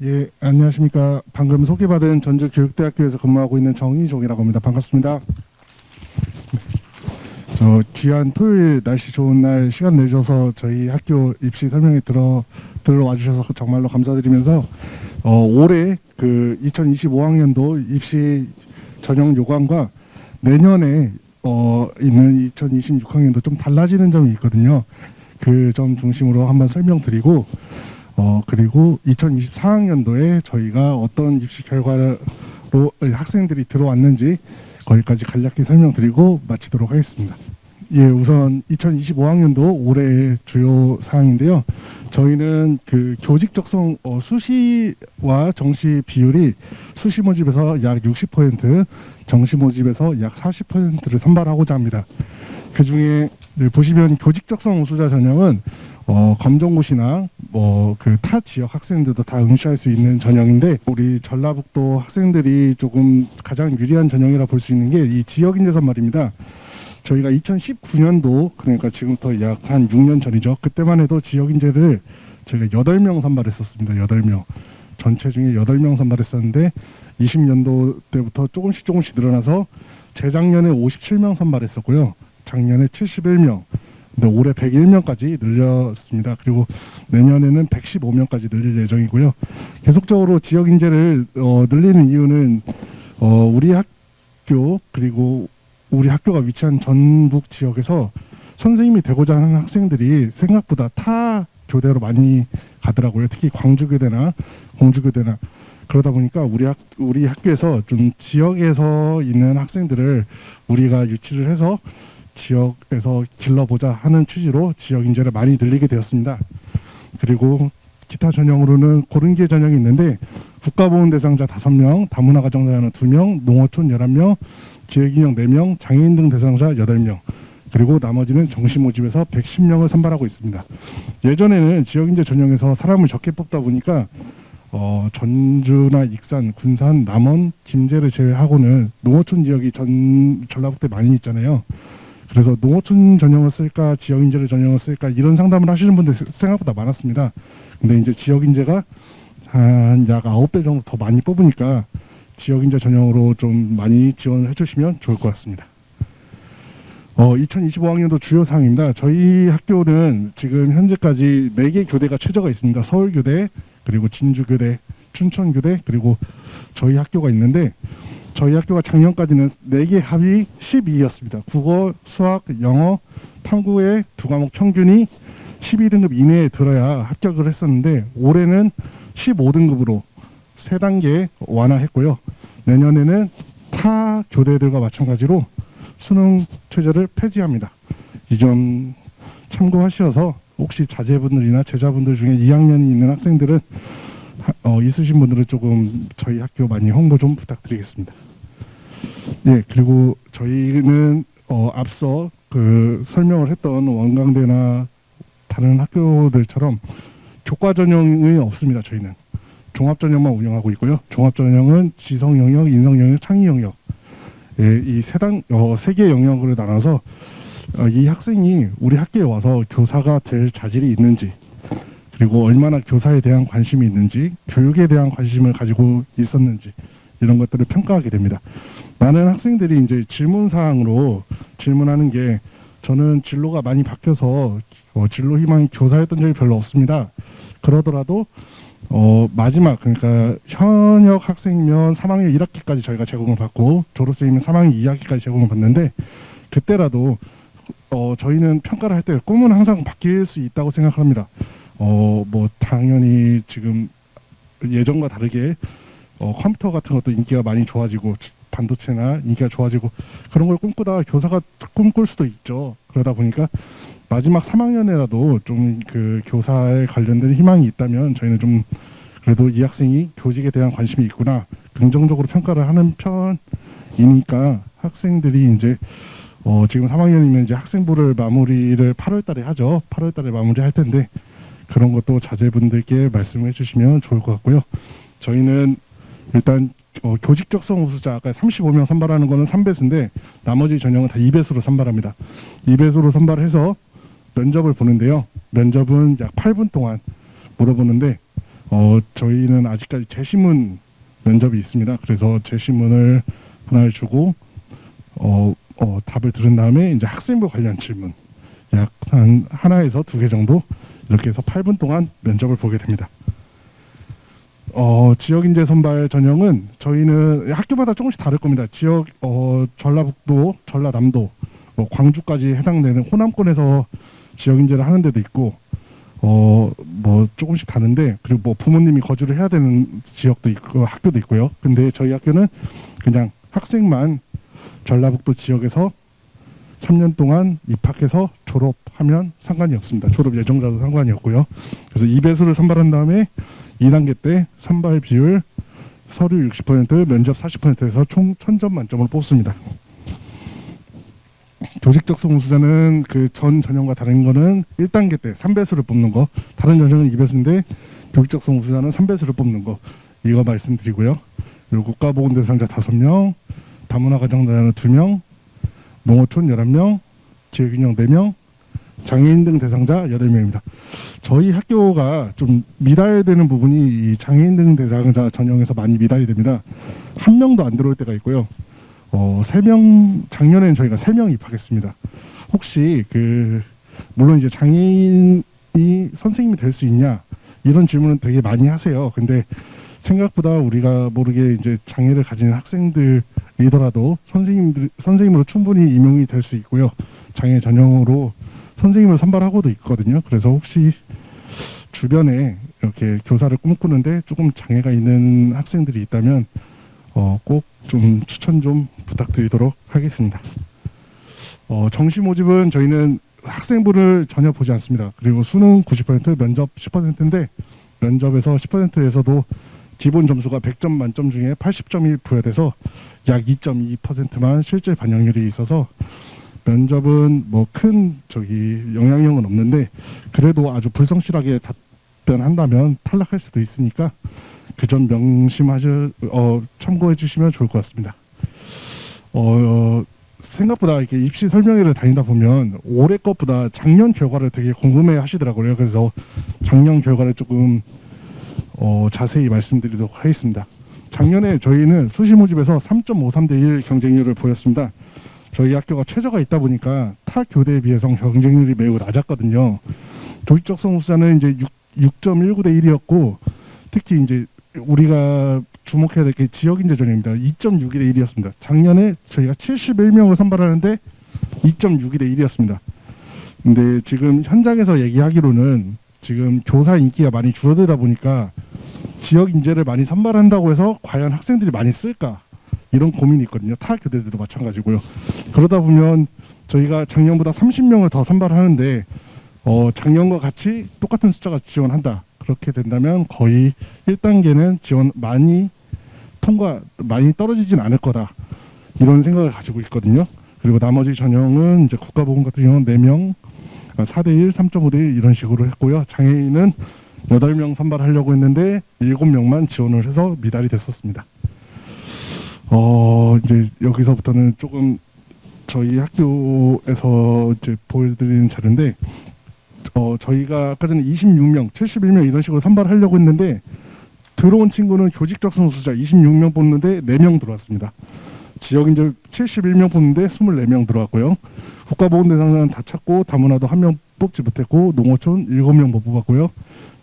예, 안녕하십니까. 방금 소개받은 전주교육대학교에서 근무하고 있는 정희종이라고 합니다. 반갑습니다. 저 귀한 토요일 날씨 좋은 날 시간 내주셔서 저희 학교 입시 설명회 들어와 주셔서 정말로 감사드리면서 올해 그 2025학년도 입시 전형 요강과 내년에 있는 2026학년도 좀 달라지는 점이 있거든요. 그 점 중심으로 한번 설명드리고 그리고 2024학년도에 저희가 어떤 입시 결과로 학생들이 들어왔는지 거기까지 간략히 설명드리고 마치도록 하겠습니다. 예, 우선 2025학년도 올해의 주요 사항인데요. 저희는 그 교직 적성 수시와 정시 비율이 수시 모집에서 약 60%, 정시 모집에서 약 40%를 선발하고자 합니다. 그 중에 보시면 교직 적성 우수자 전형은 검정고시나 그 타 지역 학생들도 다 응시할 수 있는 전형인데 우리 전라북도 학생들이 조금 가장 유리한 전형이라 볼 수 있는 게 이 지역 인재 선발입니다. 저희가 2019년도 그러니까 지금부터 약 한 6년 전이죠. 그때만 해도 지역 인재를 저희가 8명 선발했었습니다. 8명. 전체 중에 8명 선발했었는데 20년도 때부터 조금씩 늘어나서 재작년에 57명 선발했었고요. 작년에 71명. 근데 올해 101명까지 늘렸습니다. 그리고 내년에는 115명까지 늘릴 예정이고요. 계속적으로 지역 인재를 늘리는 이유는 우리 학교 그리고 우리 학교가 위치한 전북 지역에서 선생님이 되고자 하는 학생들이 생각보다 타 교대로 많이 가더라고요. 특히 광주교대나 공주교대나 그러다 보니까 우리 학교에서 좀 지역에서 있는 학생들을 우리가 유치를 해서 지역에서 길러보자 하는 취지로 지역 인재를 많이 늘리게 되었습니다. 그리고 기타 전형으로는 고른계 전형이 있는데 국가보훈 대상자 5명, 다문화 가정자녀 2명, 농어촌 11명, 기획인형 4명, 장애인 등 대상자 8명, 그리고 나머지는 정시 모집에서 110명을 선발하고 있습니다. 예전에는 지역 인재 전형에서 사람을 적게 뽑다 보니까 전주나 익산, 군산, 남원, 김제를 제외하고는 농어촌 지역이 전라북도에 많이 있잖아요. 그래서 농어촌 전형을 쓸까 지역 인재를 전형을 쓸까 이런 상담을 하시는 분들 생각보다 많았습니다. 근데 이제 지역 인재가 한 약 9배 정도 더 많이 뽑으니까 지역 인재 전형으로 좀 많이 지원을 해주시면 좋을 것 같습니다. 2025학년도 주요 사항입니다. 저희 학교는 지금 현재까지 4개 교대가 최저가 있습니다. 서울교대, 그리고 진주교대, 춘천교대, 그리고 저희 학교가 있는데 저희 학교가 작년까지는 4개 합이 12였습니다. 국어, 수학, 영어, 탐구의 2과목 평균이 12등급 이내에 들어야 합격을 했었는데 올해는 15등급으로 3단계 완화했고요. 내년에는 타 교대들과 마찬가지로 수능 최저를 폐지합니다. 이 점 참고하셔서 혹시 자제분들이나 제자분들 중에 2학년이 있는 학생들은 있으신 분들은 조금 저희 학교 많이 홍보 좀 부탁드리겠습니다. 네, 그리고 저희는 앞서 그 설명을 했던 원광대나 다른 학교들처럼 교과 전형이 없습니다. 저희는 종합 전형만 운영하고 있고요. 종합 전형은 지성 영역, 인성 영역, 창의 영역 이 3개 영역으로 나눠서 이 학생이 우리 학교에 와서 교사가 될 자질이 있는지 그리고 얼마나 교사에 대한 관심이 있는지 교육에 대한 관심을 가지고 있었는지 이런 것들을 평가하게 됩니다. 많은 학생들이 이제 질문 사항으로 질문하는 게 저는 진로가 많이 바뀌어서 진로 희망이 교사였던 적이 별로 없습니다. 그러더라도 마지막 그러니까 현역 학생이면 3학년 1학기까지 저희가 제공을 받고 졸업생이면 3학년 2학기까지 제공을 받는데 그때라도 저희는 평가를 할 때 꿈은 항상 바뀔 수 있다고 생각합니다. 뭐 당연히 지금 예전과 다르게 컴퓨터 같은 것도 인기가 많이 좋아지고 반도체나 인기가 좋아지고 그런 걸 꿈꾸다 교사가 꿈꿀 수도 있죠. 그러다 보니까 마지막 3학년에라도 좀 그 교사에 관련된 희망이 있다면 저희는 좀 그래도 이 학생이 교직에 대한 관심이 있구나 긍정적으로 평가를 하는 편이니까 학생들이 이제 지금 3학년이면 이제 학생부를 마무리를 8월달에 하죠. 8월달에 마무리할 텐데 그런 것도 자제분들께 말씀해 주시면 좋을 것 같고요. 저희는 일단 교직 적성 우수자 아까 35명 선발하는 거는 3배수인데 나머지 전형은 다 2배수로 선발합니다. 2배수로 선발해서 면접을 보는데요. 면접은 약 8분 동안 물어보는데 저희는 아직까지 재시문 면접이 있습니다. 그래서 재시문을 하나를 주고 답을 들은 다음에 이제 학생부 관련 질문 약 한 하나에서 2개 정도 이렇게 해서 8분 동안 면접을 보게 됩니다. 지역인재 선발 전형은 저희는 학교마다 조금씩 다를 겁니다. 지역 전라북도, 전라남도, 광주까지 해당되는 호남권에서 지역인재를 하는 데도 있고 뭐 조금씩 다른데, 그리고 뭐 부모님이 거주를 해야 되는 지역도 있고 학교도 있고요. 근데 저희 학교는 그냥 학생만 전라북도 지역에서 3년 동안 입학해서 졸업하면 상관이 없습니다. 졸업 예정자도 상관이 없고요. 그래서 2배수를 선발한 다음에 2단계 때 선발 비율 서류 60%, 면접 40%에서 총 1000점 만점을 뽑습니다. 조직적성 우수자는 그 전 전형과 다른 거는 1단계 때 3배수를 뽑는 거, 다른 전형은 2배수인데 조직적성 우수자는 3배수를 뽑는 거, 이거 말씀드리고요. 그리고 국가보건 대상자 5명, 다문화 가정자는 2명, 농어촌 11명, 기회균형 4명, 장애인 등 대상자 8명입니다. 저희 학교가 좀 미달되는 부분이 이 장애인 등 대상자 전형에서 많이 미달이 됩니다. 1명도 안 들어올 때가 있고요. 3명, 작년에는 저희가 3명 입학했습니다. 혹시 물론 이제 장애인이 선생님이 될 수 있냐, 이런 질문은 되게 많이 하세요. 근데 생각보다 우리가 모르게 이제 장애를 가진 학생들이더라도 선생님으로 충분히 임용이 될 수 있고요. 장애 전형으로 선생님을 선발하고도 있거든요. 그래서 혹시 주변에 이렇게 교사를 꿈꾸는데 조금 장애가 있는 학생들이 있다면 꼭 좀 추천 좀 부탁드리도록 하겠습니다. 정시 모집은 저희는 학생부를 전혀 보지 않습니다. 그리고 수능 90%, 면접 10%인데 면접에서 10%에서도 기본 점수가 100점 만점 중에 80점이 부여돼서 약 2.2%만 실제 반영률이 있어서 면접은 뭐 큰 영향력은 없는데, 그래도 아주 불성실하게 답변한다면 탈락할 수도 있으니까 그 점 참고해 주시면 좋을 것 같습니다. 생각보다 이렇게 입시 설명회를 다니다 보면 올해 것보다 작년 결과를 되게 궁금해 하시더라고요. 그래서 작년 결과를 조금 자세히 말씀드리도록 하겠습니다. 작년에 저희는 수시 모집에서 3.53대 1 경쟁률을 보였습니다. 저희 학교가 최저가 있다 보니까 타 교대에 비해서 경쟁률이 매우 낮았거든요. 조직적성 우수자는 이제 6.19대 1이었고, 특히 이제 우리가 주목해야 될 게 지역인재 전형입니다. 2.62대 1이었습니다. 작년에 저희가 71명을 선발하는데 2.62대 1이었습니다. 근데 지금 현장에서 얘기하기로는 지금 교사 인기가 많이 줄어들다 보니까 지역 인재를 많이 선발한다고 해서 과연 학생들이 많이 쓸까, 이런 고민이 있거든요. 타 교대들도 마찬가지고요. 그러다 보면 저희가 작년보다 30명을 더 선발하는데 작년과 같이 똑같은 숫자가 지원한다, 그렇게 된다면 거의 1단계는 지원 많이 떨어지진 않을 거다, 이런 생각을 가지고 있거든요. 그리고 나머지 전형은 이제 국가보건 같은 경우는 4명, 4대1, 3.5대 1 이런 식으로 했고요. 장애인은 8명 선발하려고 했는데 7명만 지원을 해서 미달이 됐었습니다. 이제 여기서부터는 조금 저희 학교에서 이제 보여드리는 자료인데, 저희가 아까 전에 26명, 71명 이런 식으로 선발하려고 했는데 들어온 친구는 교직적성 우수자 26명 뽑는데 4명 들어왔습니다. 지역인재 71명 뽑는데 24명 들어왔고요. 국가보건 대상자는 다 찾고 다문화도 1명 뽑지 못했고, 농어촌 7명 못 뽑았고요.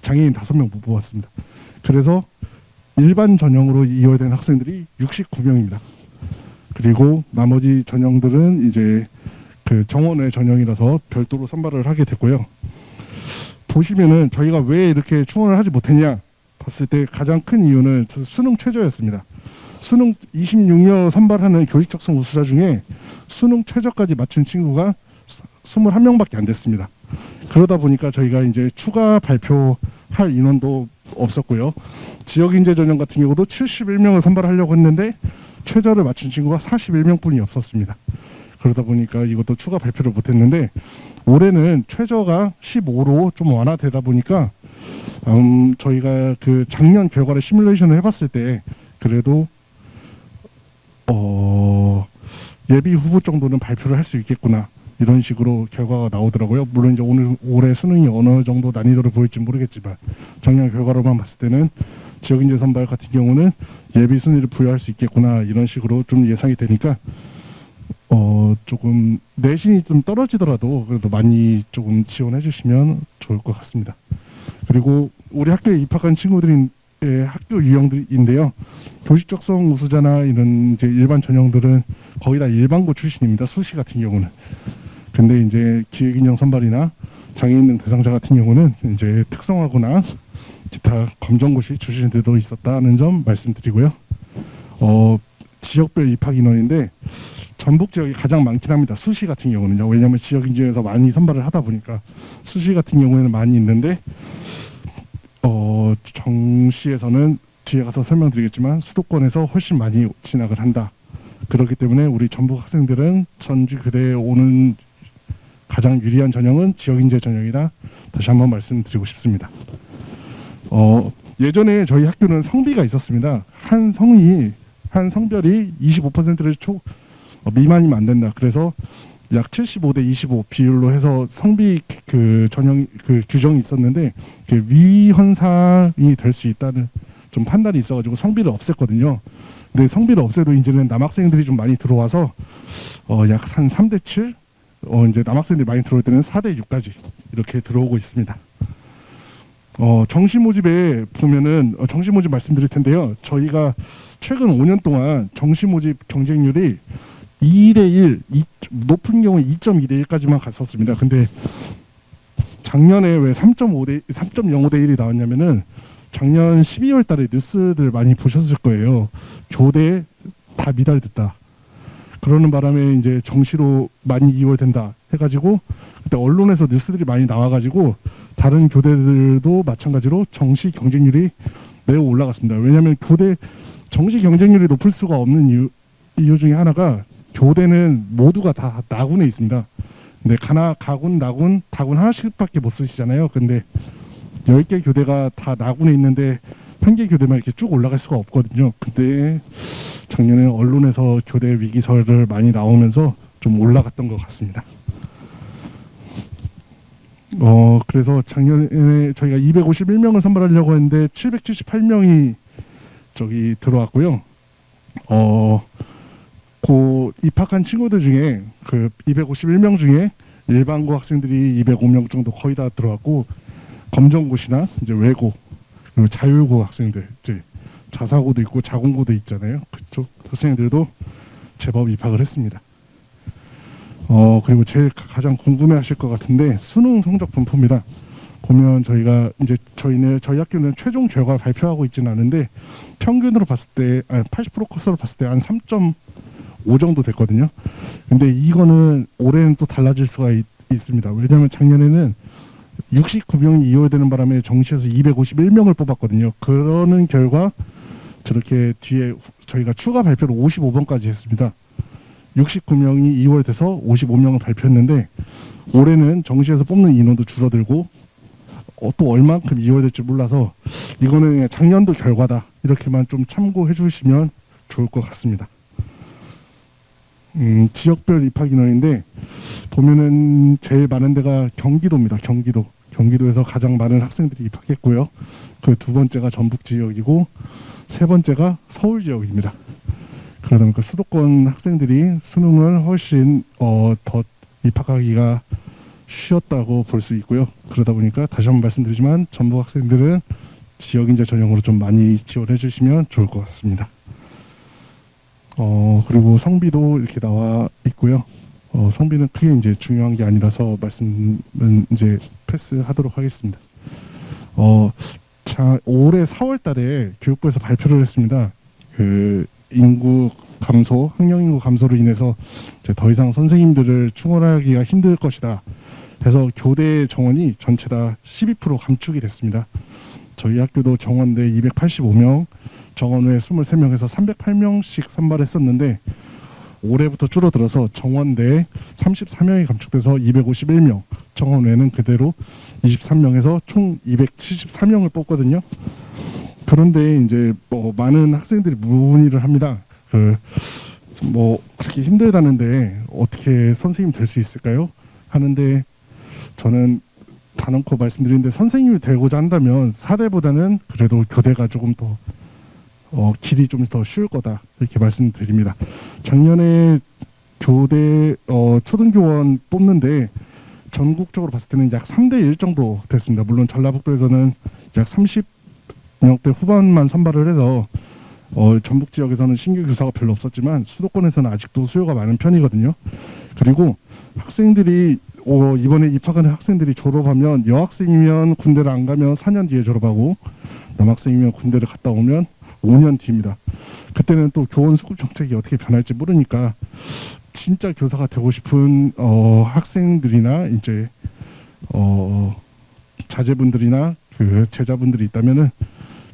장애인 5명 못 뽑았습니다. 그래서 일반 전형으로 이월된 학생들이 69명입니다. 그리고 나머지 전형들은 이제 정원외 전형이라서 별도로 선발을 하게 됐고요. 보시면은 저희가 왜 이렇게 충원을 하지 못했냐 봤을 때 가장 큰 이유는 수능 최저였습니다. 수능 26명 선발하는 교직적성 우수자 중에 수능 최저까지 맞춘 친구가 21명밖에 안 됐습니다. 그러다 보니까 저희가 이제 추가 발표할 인원도 없었고요. 지역인재 전형 같은 경우도 71명을 선발하려고 했는데 최저를 맞춘 친구가 41명뿐이 없었습니다. 그러다 보니까 이것도 추가 발표를 못했는데, 올해는 최저가 15로 좀 완화되다 보니까 저희가 작년 결과를 시뮬레이션을 해봤을 때 그래도 예비 후보 정도는 발표를 할 수 있겠구나, 이런 식으로 결과가 나오더라고요. 물론 이제 올해 수능이 어느 정도 난이도를 보일지 모르겠지만 작년 결과로만 봤을 때는 지역인재 선발 같은 경우는 예비 순위를 부여할 수 있겠구나 이런 식으로 좀 예상이 되니까 조금 내신이 좀 떨어지더라도 그래도 많이 조금 지원해 주시면 좋을 것 같습니다. 그리고 우리 학교에 입학한 친구들의 학교 유형들인데요. 교직적성 우수자나 이런 이제 일반 전형들은 거의 다 일반고 출신입니다. 수시 같은 경우는. 근데 이제 기획인형 선발이나 장애인 등 대상자 같은 경우는 이제 특성화고나 기타 검정고시 출신들도 있었다는 점 말씀드리고요. 지역별 입학 인원인데 전북 지역이 가장 많긴 합니다. 수시 같은 경우는요. 왜냐하면 지역 인재에서 많이 선발을 하다 보니까 수시 같은 경우에는 많이 있는데 정시에서는 뒤에 가서 설명드리겠지만 수도권에서 훨씬 많이 진학을 한다. 그렇기 때문에 우리 전북 학생들은 전주 교대에 오는 가장 유리한 전형은 지역 인재 전형이다. 다시 한번 말씀드리고 싶습니다. 예전에 저희 학교는 성비가 있었습니다. 한 성별이 25%를 미만이면 안 된다. 그래서 약 75대 25 비율로 해서 성비 그 전형 그 규정이 있었는데 그 위헌상이 될 수 있다는 좀 판단이 있어가지고 성비를 없앴거든요. 근데 성비를 없애도 이제는 남학생들이 좀 많이 들어와서 약 한 3대 7 이제 남학생들이 많이 들어올 때는 4대 6까지 이렇게 들어오고 있습니다. 정시 모집에 보면은 정시 모집 말씀드릴 텐데요. 저희가 최근 5년 동안 정시 모집 경쟁률이 2대1, 높은 경우에 2.2대 1까지만 갔었습니다. 근데 작년에 왜 3.05대 1이 나왔냐면은 작년 12월 달에 뉴스들 많이 보셨을 거예요. 교대 다 미달됐다. 그러는 바람에 이제 정시로 많이 이월된다 해가지고 그때 언론에서 뉴스들이 많이 나와가지고 다른 교대들도 마찬가지로 정시 경쟁률이 매우 올라갔습니다. 왜냐하면 정시 경쟁률이 높을 수가 없는 이유 중에 하나가 교대는 모두가 다 나군에 있습니다. 근데 가군, 나군, 다군 하나씩밖에 못 쓰시잖아요. 근데 10개 교대가 다 나군에 있는데 한 개 교대만 이렇게 쭉 올라갈 수가 없거든요. 근데 작년에 언론에서 교대 위기설을 많이 나오면서 좀 올라갔던 것 같습니다. 그래서 작년에 저희가 251명을 선발하려고 했는데 778명이 저기 들어왔고요. 입학한 친구들 중에 그 251명 중에 일반고 학생들이 205명 정도 거의 다 들어왔고 검정고시나 이제 외고 그리고 자율고 학생들 이제 자사고도 있고 자공고도 있잖아요. 그쪽 학생들도 제법 입학을 했습니다. 그리고 제일 가장 궁금해하실 것 같은데 수능 성적 분포입니다. 보면 저희가 이제 저희 학교는 최종 결과를 발표하고 있지는 않은데 평균으로 봤을 때 80% 컷으로 봤을 때 한 3.5 정도 됐거든요. 근데 이거는 올해는 또 달라질 수가 있습니다. 왜냐하면 작년에는 69명이 이월되는 바람에 정시에서 251명을 뽑았거든요. 그러는 결과 저렇게 뒤에 저희가 추가 발표를 55번까지 했습니다. 69명이 이월돼서 55명을 발표했는데 올해는 정시에서 뽑는 인원도 줄어들고 또 얼만큼 이월될지 몰라서 이거는 그냥 작년도 결과다 이렇게만 좀 참고해 주시면 좋을 것 같습니다. 지역별 입학 인원인데 보면은 제일 많은 데가 경기도입니다. 경기도에서 가장 많은 학생들이 입학했고요. 그 두 번째가 전북 지역이고 세 번째가 서울 지역입니다. 그러다 보니까 수도권 학생들이 수능을 훨씬 더 입학하기가 쉬웠다고 볼 수 있고요. 그러다 보니까 다시 한번 말씀드리지만 전북 학생들은 지역인재 전형으로 좀 많이 지원해 주시면 좋을 것 같습니다. 그리고 성비도 이렇게 나와 있고요. 성비는 크게 이제 중요한 게 아니라서 말씀은 이제 패스하도록 하겠습니다. 올해 4월달에 교육부에서 발표를 했습니다. 그 인구 감소, 학령 인구 감소로 인해서 이제 더 이상 선생님들을 충원하기가 힘들 것이다. 해서 교대 정원이 전체 다 12% 감축이 됐습니다. 저희 학교도 정원대 285명, 정원외 23명에서 308명씩 선발했었는데 올해부터 줄어들어서 정원대 34명이 감축돼서 251명, 정원외는 그대로 23명에서 총 274명을 뽑거든요. 그런데 이제 많은 학생들이 문의를 합니다. 뭐 그렇게 힘들다는데 어떻게 선생님 될 수 있을까요? 하는데 저는 단언코 말씀드리는데 선생님이 되고자 한다면 사대보다는 그래도 교대가 조금 더 길이 좀 더 쉬울 거다 이렇게 말씀드립니다. 작년에 교대 초등교원 뽑는데 전국적으로 봤을 때는 약 3대 1 정도 됐습니다. 물론 전라북도에서는 약 30명대 후반만 선발을 해서 전북 지역에서는 신규 교사가 별로 없었지만 수도권에서는 아직도 수요가 많은 편이거든요. 그리고 학생들이 이번에 입학하는 학생들이 졸업하면 여학생이면 군대를 안 가면 4년 뒤에 졸업하고 남학생이면 군대를 갔다 오면 5년 뒤입니다. 그때는 또 교원 수급 정책이 어떻게 변할지 모르니까 진짜 교사가 되고 싶은 학생들이나 이제 자제분들이나 그 제자분들이 있다면은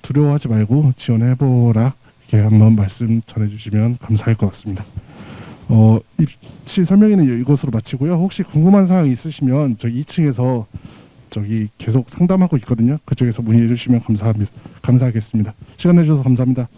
두려워하지 말고 지원해보라 이렇게 한번 말씀 전해주시면 감사할 것 같습니다. 입시 설명회는 이것으로 마치고요. 혹시 궁금한 사항이 있으시면 저 2층에서 저기 계속 상담하고 있거든요. 그쪽에서 문의해 주시면 감사하겠습니다. 시간 내주셔서 감사합니다.